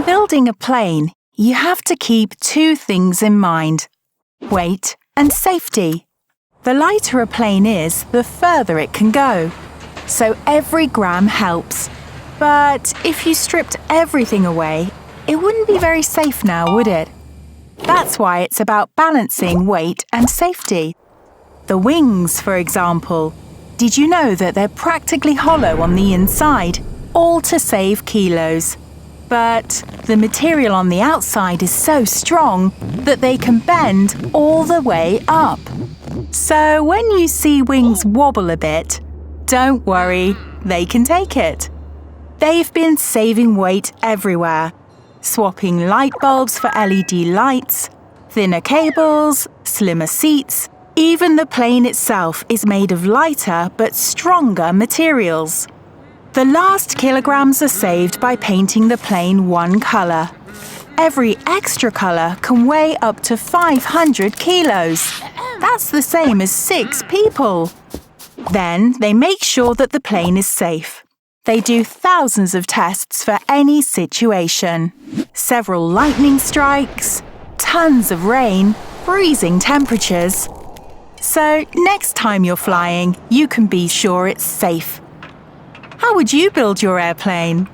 When building a plane, you have to keep two things in mind: weight and safety. The lighter a plane is, the further it can go. So every gram helps. But if you stripped everything away, it wouldn't be very safe now, would it? That's why it's about balancing weight and safety. The wings, for example. Did you know that they're practically hollow on the inside, all to save kilos? But the material on the outside is so strong that they can bend all the way up. So when you see wings wobble a bit, don't worry, they can take it. They've been saving weight everywhere, swapping light bulbs for LED lights, thinner cables, slimmer seats. Even the plane itself is made of lighter but stronger materials. The last kilograms are saved by painting the plane one colour. Every extra colour can weigh up to 500 kilos. That's the same as 6 people. Then they make sure that the plane is safe. They do thousands of tests for any situation. Several lightning strikes, tons of rain, freezing temperatures. So next time you're flying, you can be sure it's safe. How would you build your airplane?